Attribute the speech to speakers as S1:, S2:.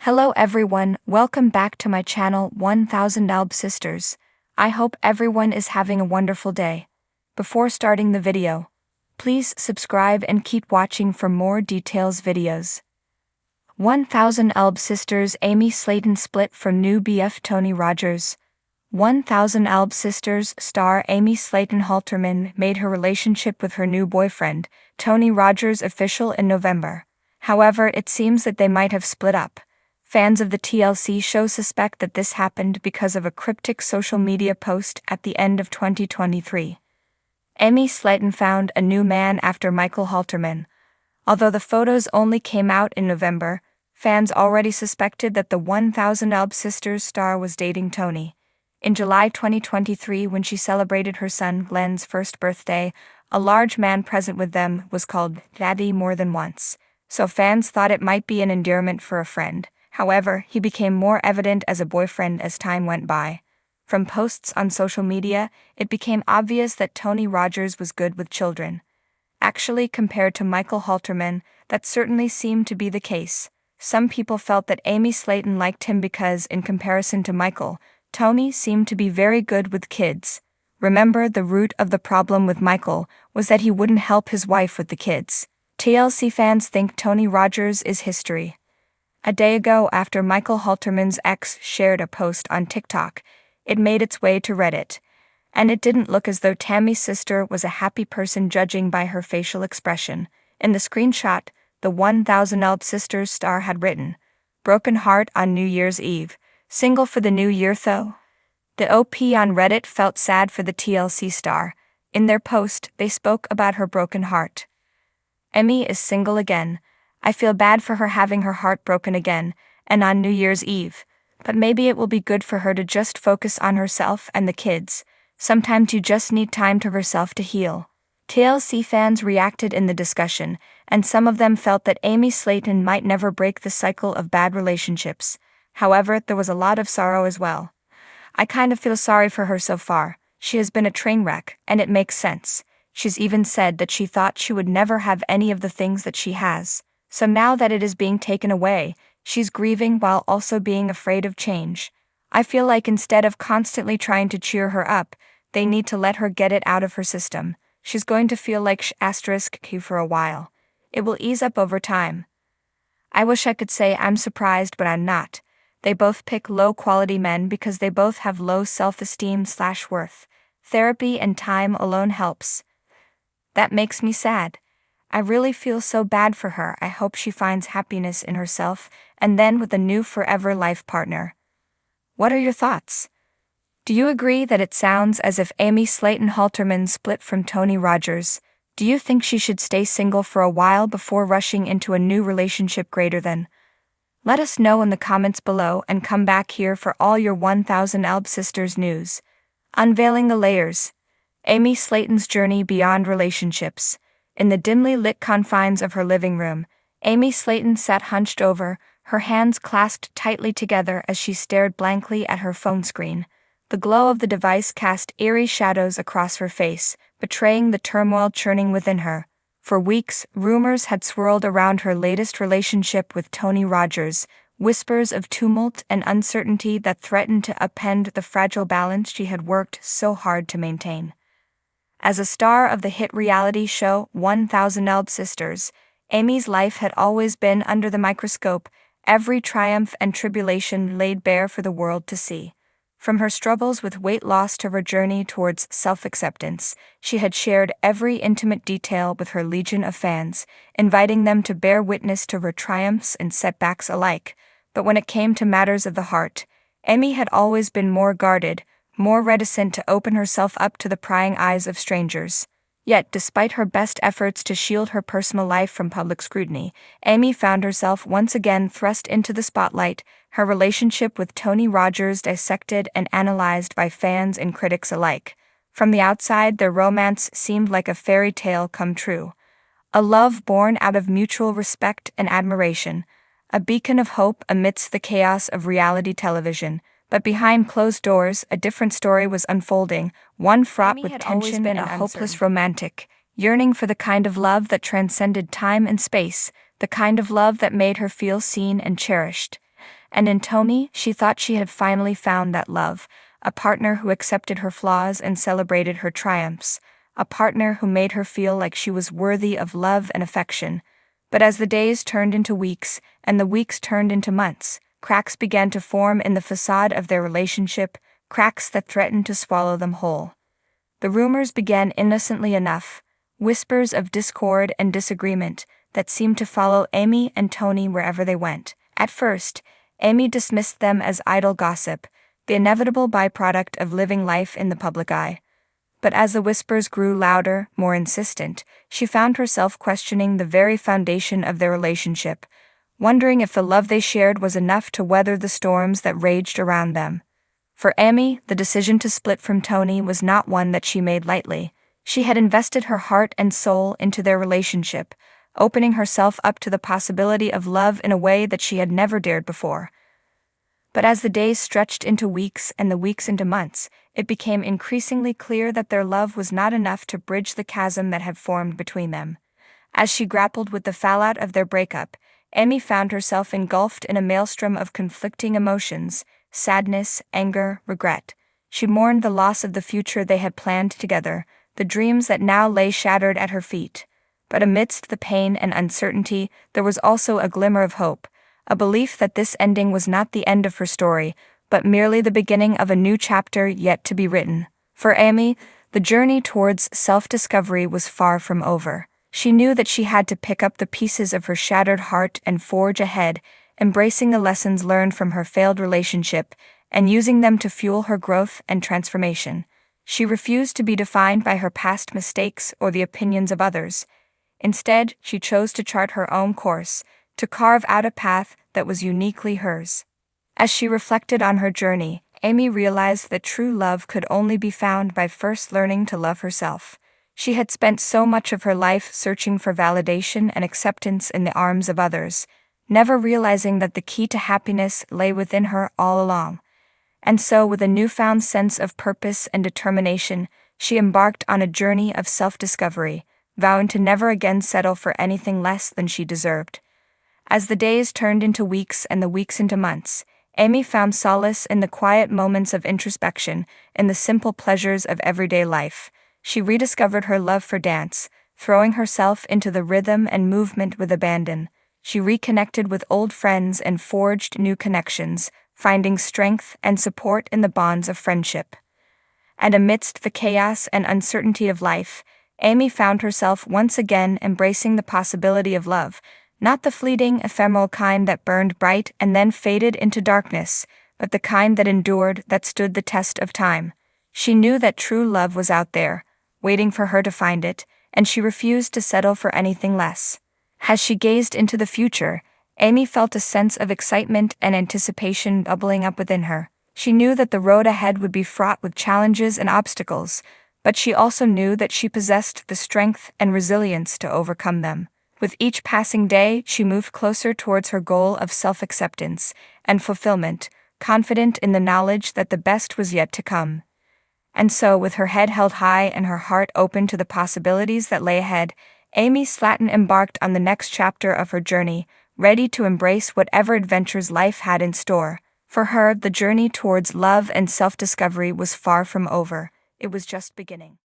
S1: Hello everyone, welcome back to my channel 1000 Alb Sisters. I hope everyone is having a wonderful day. Before starting the video, please subscribe and keep watching for more details videos. 1000 Alb Sisters Amy Slaton split from new BF Tony Rogers. 1000 Alb Sisters star Amy Slaton Halterman made her relationship with her new boyfriend, Tony Rogers, official in November. However, it seems that they might have split up. Fans of the TLC show suspect that this happened because of a cryptic social media post at the end of 2023. Amy Slaton found a new man after Michael Halterman. Although the photos only came out in November, fans already suspected that the 1000 Alb Sisters star was dating Tony. In July 2023, when she celebrated her son Glenn's first birthday, a large man present with them was called Daddy more than once, so fans thought it might be an endearment for a friend. However, he became more evident as a boyfriend as time went by. From posts on social media, it became obvious that Tony Rogers was good with children. Actually, compared to Michael Halterman, that certainly seemed to be the case. Some people felt that Amy Slaton liked him because, in comparison to Michael, Tony seemed to be very good with kids. Remember, the root of the problem with Michael was that he wouldn't help his wife with the kids. TLC fans think Tony Rogers is history. A day ago, after Michael Halterman's ex shared a post on TikTok, it made its way to Reddit. And it didn't look as though Tammy's sister was a happy person, judging by her facial expression. In the screenshot, the 1000 Alb Sisters star had written, "Broken heart on New Year's Eve. Single for the new year though?" The OP on Reddit felt sad for the TLC star. In their post, they spoke about her broken heart. "Emmy is single again. I feel bad for her having her heart broken again, and on New Year's Eve. But maybe it will be good for her to just focus on herself and the kids. Sometimes you just need time to herself to heal." TLC fans reacted in the discussion, and some of them felt that Amy Slaton might never break the cycle of bad relationships. However, there was a lot of sorrow as well. "I kind of feel sorry for her so far. She has been a train wreck, and it makes sense. She's even said that she thought she would never have any of the things that she has. So now that it is being taken away, she's grieving while also being afraid of change. I feel like instead of constantly trying to cheer her up, they need to let her get it out of her system. She's going to feel like *Q for a while. It will ease up over time. I wish I could say I'm surprised, but I'm not. They both pick low-quality men because they both have low self-esteem/worth. Therapy and time alone helps. That makes me sad. I really feel so bad for her. I hope she finds happiness in herself and then with a new forever life partner." What are your thoughts? Do you agree that it sounds as if Amy Slaton Halterman split from Tony Rogers? Do you think she should stay single for a while before rushing into a new relationship greater than? Let us know in the comments below and come back here for all your 1000 Alb Sisters news. Unveiling the layers. Amy Slaton's journey beyond relationships. In the dimly lit confines of her living room, Amy Slaton sat hunched over, her hands clasped tightly together as she stared blankly at her phone screen. The glow of the device cast eerie shadows across her face, betraying the turmoil churning within her. For weeks, rumors had swirled around her latest relationship with Tony Rogers, whispers of tumult and uncertainty that threatened to upend the fragile balance she had worked so hard to maintain. As a star of the hit reality show 1000 Alb Sisters, Amy's life had always been under the microscope, every triumph and tribulation laid bare for the world to see. From her struggles with weight loss to her journey towards self-acceptance, she had shared every intimate detail with her legion of fans, inviting them to bear witness to her triumphs and setbacks alike. But when it came to matters of the heart, Amy had always been more guarded, more reticent to open herself up to the prying eyes of strangers. Yet, despite her best efforts to shield her personal life from public scrutiny, Amy found herself once again thrust into the spotlight, her relationship with Tony Rogers dissected and analyzed by fans and critics alike. From the outside, their romance seemed like a fairy tale come true. A love born out of mutual respect and admiration, a beacon of hope amidst the chaos of reality television. But behind closed doors, a different story was unfolding, one fraught with tension and a hopeless romantic, yearning for the kind of love that transcended time and space, the kind of love that made her feel seen and cherished. And in Tony, she thought she had finally found that love, a partner who accepted her flaws and celebrated her triumphs, a partner who made her feel like she was worthy of love and affection. But as the days turned into weeks, and the weeks turned into months, cracks began to form in the facade of their relationship, cracks that threatened to swallow them whole. The rumors began innocently enough, whispers of discord and disagreement that seemed to follow Amy and Tony wherever they went. At first, Amy dismissed them as idle gossip, the inevitable byproduct of living life in the public eye. But as the whispers grew louder, more insistent, she found herself questioning the very foundation of their relationship, wondering if the love they shared was enough to weather the storms that raged around them. For Amy, the decision to split from Tony was not one that she made lightly. She had invested her heart and soul into their relationship, opening herself up to the possibility of love in a way that she had never dared before. But as the days stretched into weeks and the weeks into months, it became increasingly clear that their love was not enough to bridge the chasm that had formed between them. As she grappled with the fallout of their breakup, Amy found herself engulfed in a maelstrom of conflicting emotions: sadness, anger, regret. She mourned the loss of the future they had planned together, the dreams that now lay shattered at her feet. But amidst the pain and uncertainty, there was also a glimmer of hope, a belief that this ending was not the end of her story, but merely the beginning of a new chapter yet to be written. For Amy, the journey towards self-discovery was far from over. She knew that she had to pick up the pieces of her shattered heart and forge ahead, embracing the lessons learned from her failed relationship and using them to fuel her growth and transformation. She refused to be defined by her past mistakes or the opinions of others. Instead, she chose to chart her own course, to carve out a path that was uniquely hers. As she reflected on her journey, Amy realized that true love could only be found by first learning to love herself. She had spent so much of her life searching for validation and acceptance in the arms of others, never realizing that the key to happiness lay within her all along. And so, with a newfound sense of purpose and determination, she embarked on a journey of self-discovery, vowing to never again settle for anything less than she deserved. As the days turned into weeks and the weeks into months, Amy found solace in the quiet moments of introspection, in the simple pleasures of everyday life. She rediscovered her love for dance, throwing herself into the rhythm and movement with abandon. She reconnected with old friends and forged new connections, finding strength and support in the bonds of friendship. And amidst the chaos and uncertainty of life, Amy found herself once again embracing the possibility of love, not the fleeting, ephemeral kind that burned bright and then faded into darkness, but the kind that endured, that stood the test of time. She knew that true love was out there, waiting for her to find it, and she refused to settle for anything less. As she gazed into the future, Amy felt a sense of excitement and anticipation bubbling up within her. She knew that the road ahead would be fraught with challenges and obstacles, but she also knew that she possessed the strength and resilience to overcome them. With each passing day, she moved closer towards her goal of self-acceptance and fulfillment, confident in the knowledge that the best was yet to come. And so, with her head held high and her heart open to the possibilities that lay ahead, Amy Slaton embarked on the next chapter of her journey, ready to embrace whatever adventures life had in store. For her, the journey towards love and self-discovery was far from over. It was just beginning.